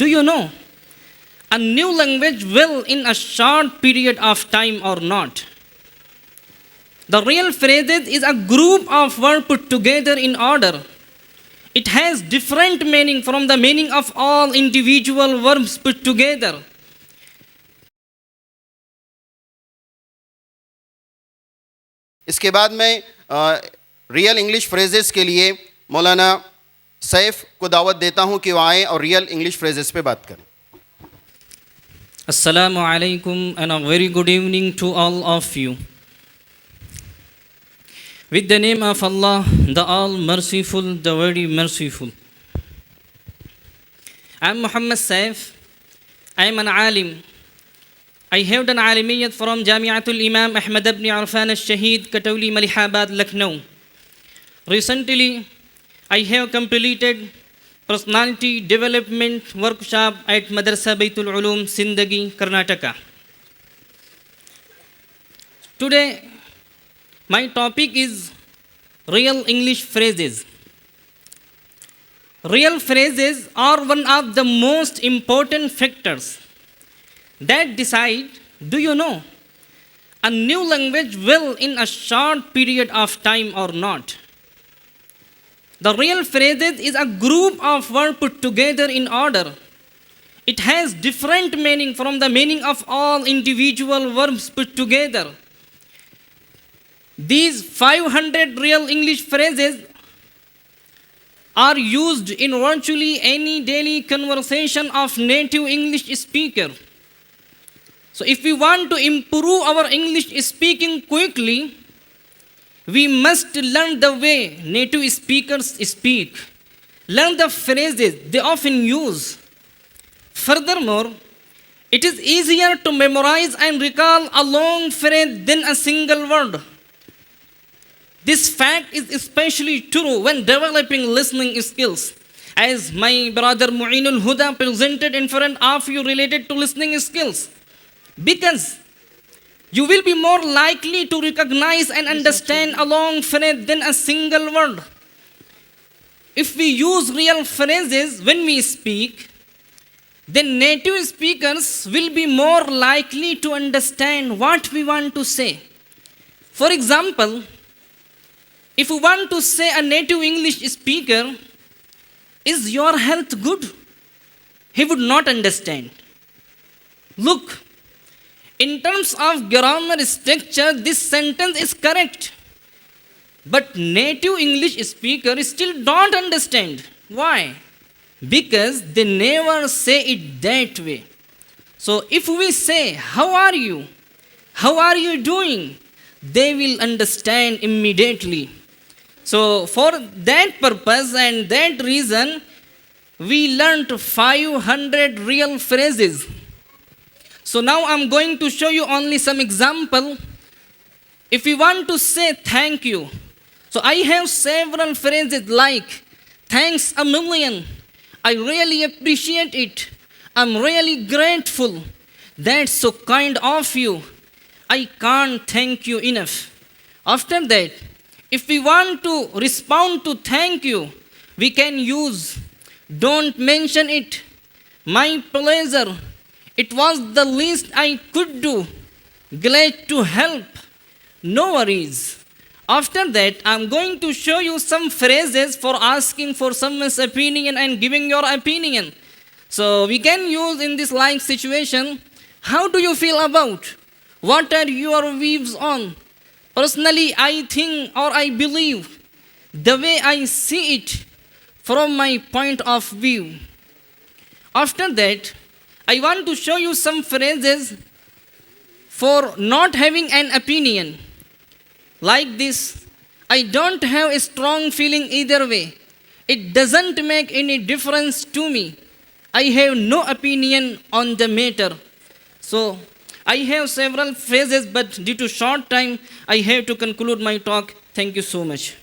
do you know a new language will in a short period of time or not? The real phrases is a group of words put together in order. It has different meaning from the meaning of all individual verbs put together. इसके बाद मैं real English phrases के लिए मौलाना सैफ को दावत देता हूं कि वो आएँ और रियल इंग्लिश फ्रेजेस पे बात करें. Assalamu alaikum and a very good evening to all of you. With the name of Allah, the All Merciful, the Very Merciful. I am Muhammad Saif. I am an alim. I have done alimiyat from Jamiatul Imam Ahmad ibn Arfan al-Shaheed, Katawli, Malihabad, Lucknow. Recently, I have completed personality development workshop at Madarasa Baitul Uloom, Sindgi, Karnataka. Today, my topic is real English phrases. Real phrases are one of the most important factors that decide, do you know, a new language will in a short period of time or not. The real phrases is a group of words put together in order. It has different meaning from the meaning of all individual verbs put together. These 500 real English phrases are used in virtually any daily conversation of native English speaker. So if we want to improve our English speaking quickly, we must learn the way native speakers speak, learn the phrases they often use. Furthermore, it is easier to memorize and recall a long phrase than a single word. This fact is especially true when developing listening skills, as my brother Mu'inul Huda presented in front of you related to listening skills. Because you will be more likely to recognize and understand a long phrase than a single word. If we use real phrases when we speak, then native speakers will be more likely to understand what we want to say. For example, if we want to say a native English speaker, is your health good? He would not understand. Look, in terms of grammar structure, this sentence is correct. But native English speakers still don't understand. Why? Because they never say it that way. So if we say, how are you? How are you doing? They will understand immediately. So for that purpose and that reason, we learned 500 real phrases. So now I'm going to show you only some example. If we want to say thank you, so I have several phrases like, thanks a million, I really appreciate it, I'm really grateful, that's so kind of you, I can't thank you enough. After that, if we want to respond to thank you, we can use, don't mention it, my pleasure, it was the least I could do, glad to help, no worries. After that, I'm going to show you some phrases for asking for someone's opinion and giving your opinion. So we can use in this like situation, how do you feel about? What are your views on? Personally, I think or I believe the way I see it from my point of view. After that, I want to show you some phrases for not having an opinion. Like this, I don't have a strong feeling either way. It doesn't make any difference to me. I have no opinion on the matter. So, I have several phrases, but due to short time, I have to conclude my talk. Thank you so much.